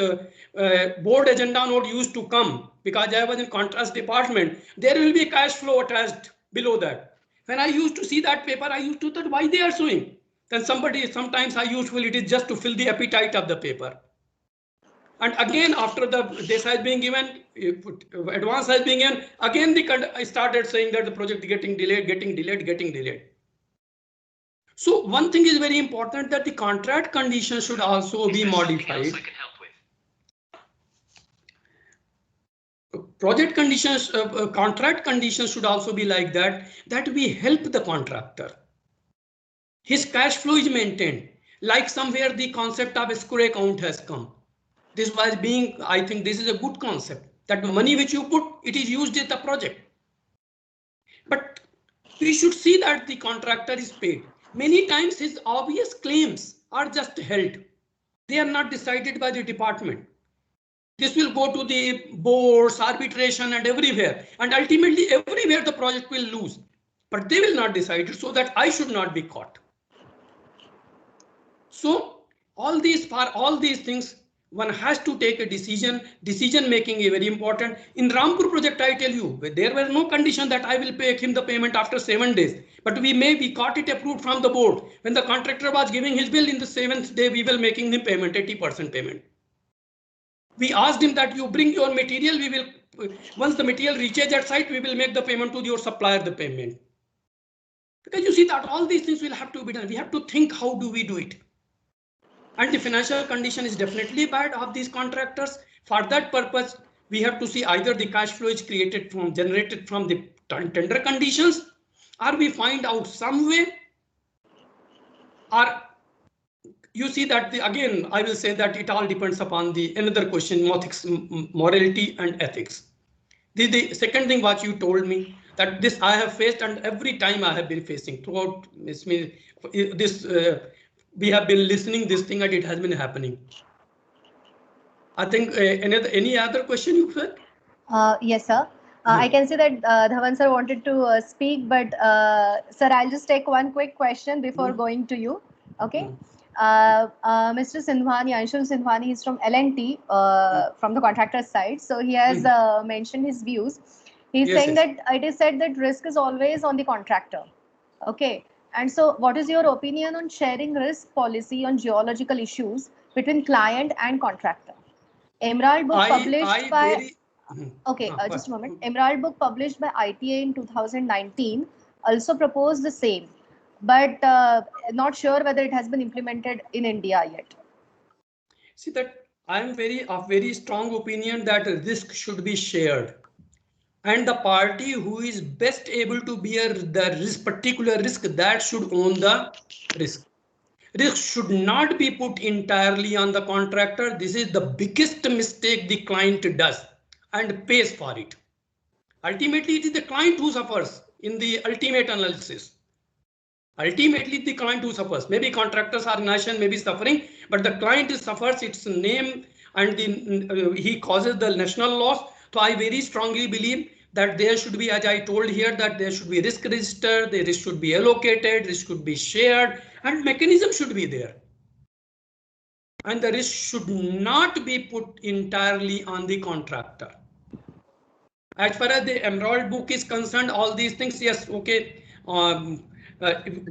board agenda note used to come, because I was in contrast department, there will be cash flow attached below that. When I used to see that paper, I used to think, why they are suing? then sometimes I usually it is just to fill the appetite of the paper. And again, after this has been given, advance has been given, again I started saying that the project getting delayed. So one thing is very important, that the contract conditions should also be modified. Project conditions, contract conditions should also be like that we help the contractor. His cash flow is maintained. Like somewhere the concept of escrow account has come. This was being, I think this is a good concept, that the money which you put, it is used in the project. But we should see that the contractor is paid. Many times his obvious claims are just held. They are not decided by the department. This will go to the boards, arbitration and everywhere. And ultimately everywhere the project will lose. But they will not decide it, so that I should not be caught. So all these things, one has to take a decision. Decision making is very important. In Rampur project, I tell you, there were no condition that I will pay him the payment after 7 days. But we got it approved from the board. When the contractor was giving his bill, in the 7th day, we were making him payment, 80% payment. We asked him that you bring your material, we will, once the material reaches that site, we will make the payment to your supplier, the payment. Because you see that all these things will have to be done. We have to think, how do we do it? And the financial condition is definitely bad of these contractors. For that purpose, we have to see either the cash flow is generated from the tender conditions, or we find out some way, or you see that again, I will say that it all depends upon another question, morality and ethics. The second thing what you told me, that this I have faced, and every time I have been facing throughout this, we have been listening this thing, and it has been happening. I think any other question you said? Yes, sir. I can see that Dhawan sir wanted to speak, but sir, I'll just take one quick question before going to you. Okay. Mr. Sindhwani, Anshul Sindhwani is from L&T, from the contractor side. So he has mentioned his views. He's saying that it is said that risk is always on the contractor. Okay. And so what is your opinion on sharing risk policy on geological issues between client and contractor? Emerald book published by... just a moment. Emerald book published by ITA in 2019 also proposed the same, but not sure whether it has been implemented in India yet. See that I am of very strong opinion that risk should be shared. And the party who is best able to bear the particular risk, that should own the risk. Risk should not be put entirely on the contractor. This is the biggest mistake the client does and pays for it. Ultimately, it is the client who suffers in the ultimate analysis. Ultimately, the client who suffers. Maybe contractors organization may be suffering, but the client suffers its name, and he causes the national loss. So I very strongly believe that there should be, as I told here, that there should be risk register, the risk should be allocated, risk should be shared, and mechanism should be there. And the risk should not be put entirely on the contractor. As far as the Emerald book is concerned, all these things, yes, okay.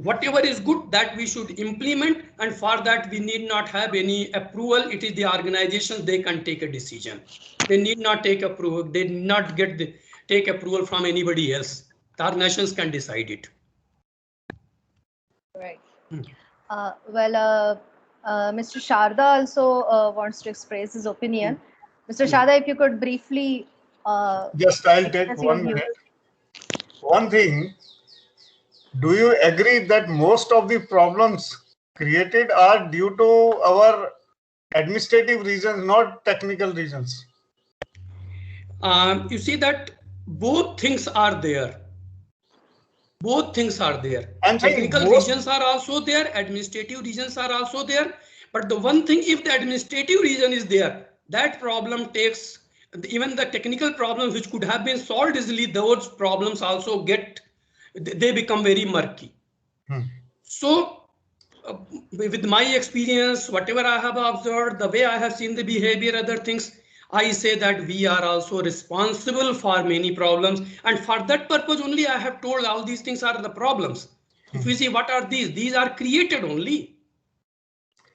Whatever is good, that we should implement, and for that we need not have any approval. It is the organization, they can take a decision. They need not take approval. They need not take approval from anybody else. The organizations can decide it. Right. Mr. Sharda also wants to express his opinion. Mr. Sharda, if you could briefly... just I'll take 1 minute. One thing, do you agree that most of the problems created are due to our administrative reasons, not technical reasons? You see that both things are there. Both things are there. Technical reasons are also there, administrative reasons are also there. But the one thing, if the administrative reason is there, that problem takes, even the technical problems which could have been solved easily, those problems also they become very murky. So with my experience, whatever I have observed, the way I have seen the behavior, other things, I say that we are also responsible for many problems. And for that purpose only, I have told all these things are the problems. If you see what are these are created only.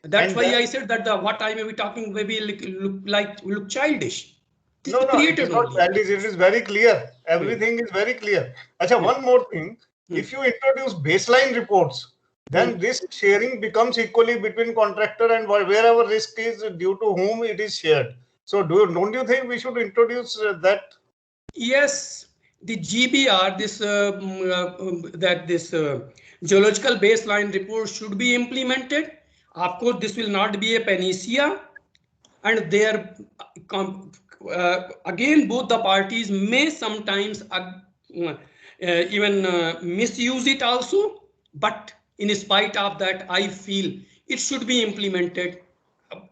That's And why that- I said that what I may be talking maybe look childish. This No, is no, it created is not only. childish. It is very clear. Everything is very clear. Acha, one more thing. If you introduce baseline reports, then risk sharing becomes equally between contractor and wherever risk is due to whom it is shared. So don't you think we should introduce that? Yes, the GBR, this geological baseline report should be implemented. Of course, this will not be a panacea, and there again both the parties may sometimes even misuse it also. But in spite of that, I feel it should be implemented.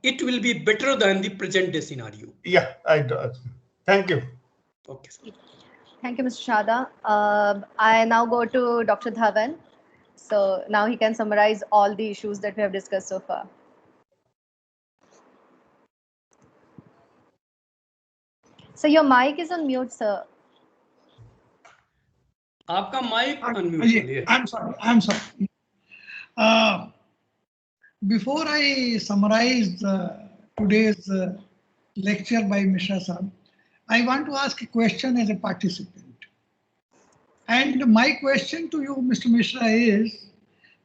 It will be better than the present day scenario. Yeah, I do. Thank you. Okay, sir. Thank you, Mr. Shada. I now go to Dr. Dhawan. So now he can summarize all the issues that we have discussed so far. So your mic is on mute, sir. आपका mic unmute है. I'm sorry. Before I summarize today's lecture by Mishra Sahab, I want to ask a question as a participant. And my question to you, Mr. Mishra, is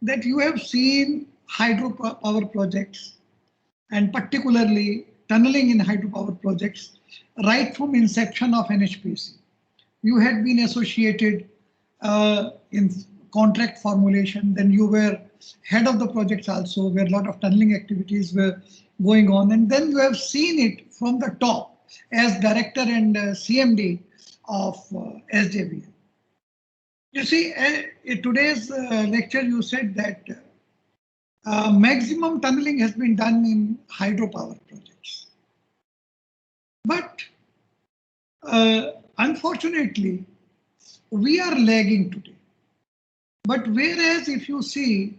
that you have seen hydropower projects, and particularly tunneling in hydropower projects, right from inception of NHPC. You had been associated in contract formulation, then you were head of the projects also, where a lot of tunneling activities were going on, and then you have seen it from the top as director and CMD of SJVN. You see, in today's lecture, you said that maximum tunneling has been done in hydropower projects. But unfortunately, we are lagging today. But whereas if you see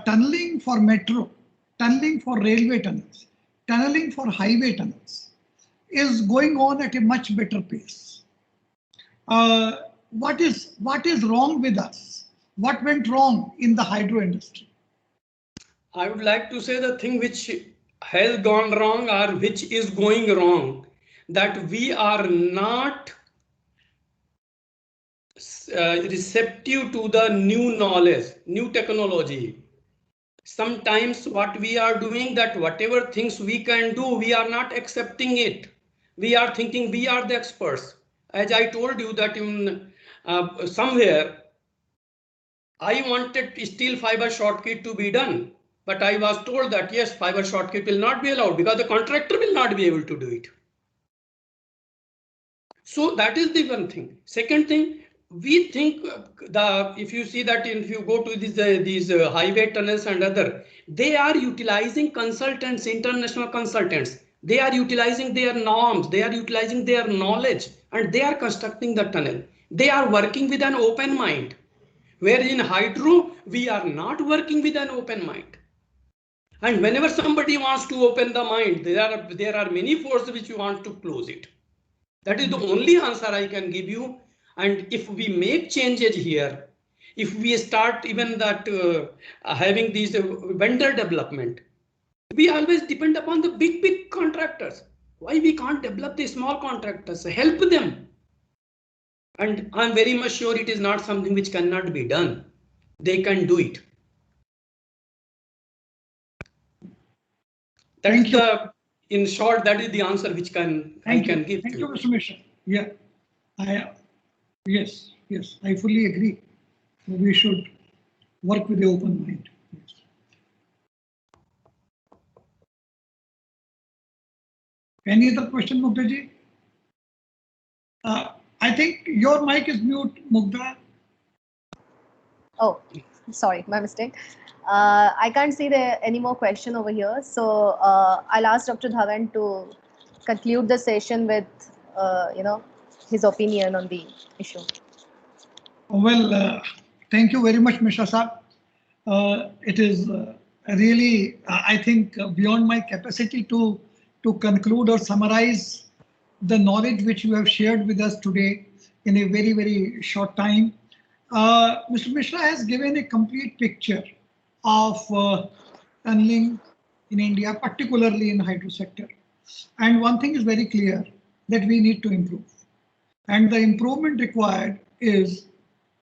tunneling for metro, tunneling for railway tunnels, tunneling for highway tunnels is going on at a much better pace. What is wrong with us? What went wrong in the hydro industry? I would like to say the thing which has gone wrong or which is going wrong, that we are not receptive to the new knowledge, new technology. Sometimes what we are doing, that whatever things we can do, we are not accepting it. We are thinking we are the experts. As I told you that in somewhere, I wanted steel fiber shortcut to be done, but I was told that yes, fiber shortcut will not be allowed because the contractor will not be able to do it. So that is the one thing. Second thing, we think if you see that if you go to these highway tunnels and other, they are utilizing consultants, international consultants. They are utilizing their norms, they are utilizing their knowledge, and they are constructing the tunnel. They are working with an open mind. Whereas in hydro, we are not working with an open mind. And whenever somebody wants to open the mind, there are many forces which want to close it. That is the only answer I can give you. And if we make changes here, if we start even that having these vendor development, we always depend upon the big contractors. Why we can't develop the small contractors? Help them. And I'm very much sure it is not something which cannot be done. They can do it. That's the, in short, that is the answer which I can give. Thank you, Mr. Mishra. Yeah, yes, I fully agree. We should work with the open mind. Yes. Any other question, Mugdha ji? I think your mic is mute, Mugdha. Oh, sorry, my mistake. I can't see any more question over here. So I'll ask Dr. Dhawan to conclude the session with, his opinion on the issue. Well, thank you very much, Mishra Saab. It is really, I think, beyond my capacity to conclude or summarize the knowledge which you have shared with us today in a very, very short time. Mr. Mishra has given a complete picture of tunneling in India, particularly in hydro sector. And one thing is very clear, that we need to improve. And the improvement required is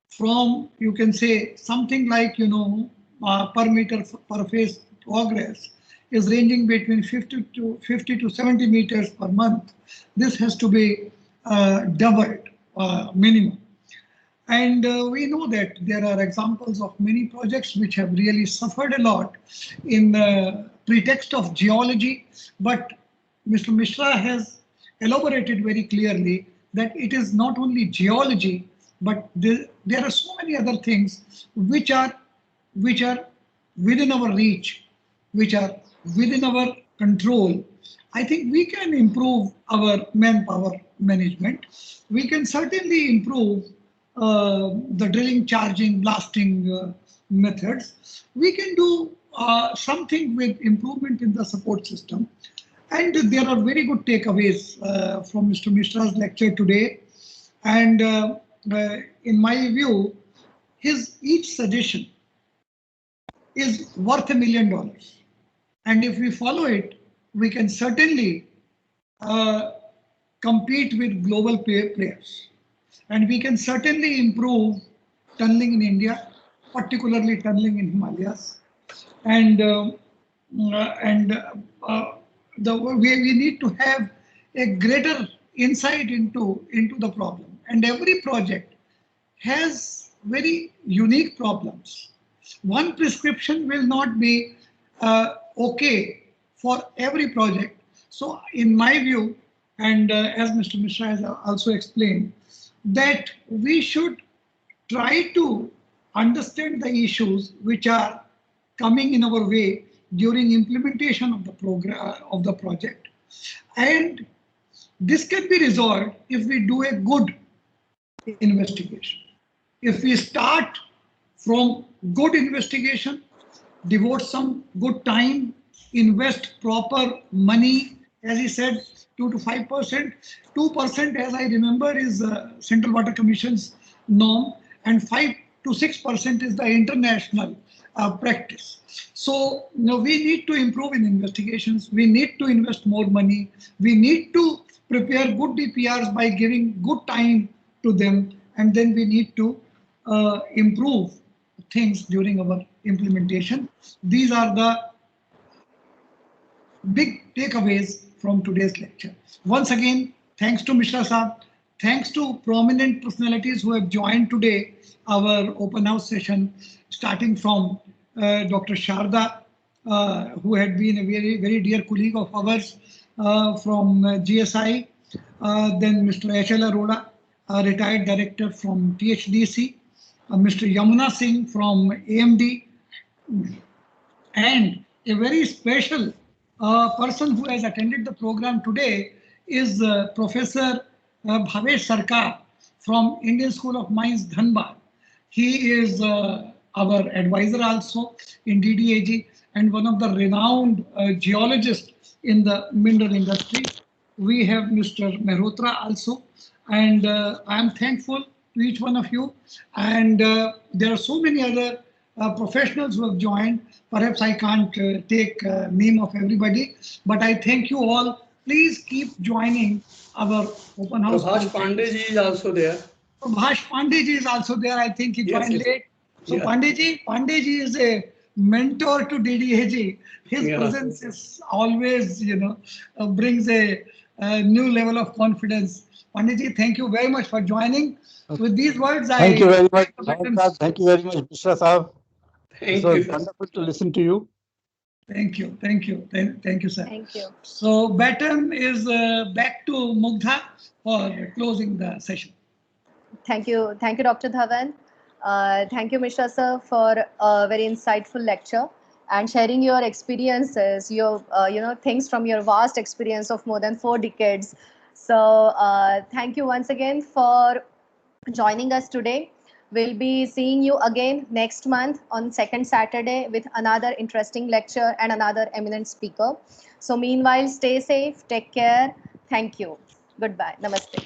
from, you can say, something like, per meter per phase progress is ranging between 50 to 70 meters per month. This has to be doubled minimum. And we know that there are examples of many projects which have really suffered a lot in pretext of geology. But Mr. Mishra has elaborated very clearly that it is not only geology, but there are so many other things which are within our reach, which are within our control. I think we can improve our manpower management. We can certainly improve the drilling, charging, blasting methods. We can do something with improvement in the support system. And there are very good takeaways from Mr. Mishra's lecture today. And in my view, each suggestion is worth $1 million. And if we follow it, we can certainly compete with global players. And we can certainly improve tunneling in India, particularly tunneling in Himalayas. And we need to have a greater insight into the problem. And every project has very unique problems. One prescription will not be okay for every project. So in my view, and as Mr. Mishra has also explained, that we should try to understand the issues which are coming in our way during implementation of the program of the project. And this can be resolved if we do a good investigation. If we start from good investigation, devote some good time, invest proper money, as he said, 2 to 5%. 2%, as I remember, is Central Water Commission's norm, and 5 to 6% is the international practice. So we need to improve in investigations. We need to invest more money. We need to prepare good DPRs by giving good time to them, and then we need to improve things during our implementation. These are the big takeaways from today's lecture. Once again, thanks to Mishra Saab, thanks to prominent personalities who have joined today our open house session, starting from Dr. Sharda, who had been a very, very dear colleague of ours from GSI, then Mr. H.L. Arora, retired director from THDC, Mr. Yamuna Singh from AMD, and a very special person who has attended the program today is Professor Bhavesh Sarkar from Indian School of Mines, Dhanbad. He is our advisor also in DDAG and one of the renowned geologists in the mineral industry. We have Mr. Mehrotra also, and I am thankful to each one of you. And there are so many other professionals who have joined. Perhaps I can't take name of everybody, but I thank you all. Please keep joining our open house. Prabhash Pandey ji is also there. Prabhash Pandey ji is also there. I think he joined late. So yeah. Pandey ji is a mentor to DDAG. His presence is always, brings a new level of confidence. Pandey ji, thank you very much for joining. With these words, thank you very much. Thank you very much, Mishra Saab. Thank you. It was wonderful to listen to you. Thank you, thank you, thank you, sir. Thank you. So baton is back to Mugdha for closing the session. Thank you, Dr. Dhawan. Thank you, Mishra sir, for a very insightful lecture and sharing your experiences, your things from your vast experience of more than 4 decades. So thank you once again for joining us today. We'll be seeing you again next month on second Saturday with another interesting lecture and another eminent speaker. So meanwhile, stay safe, take care. Thank you. Goodbye. Namaste.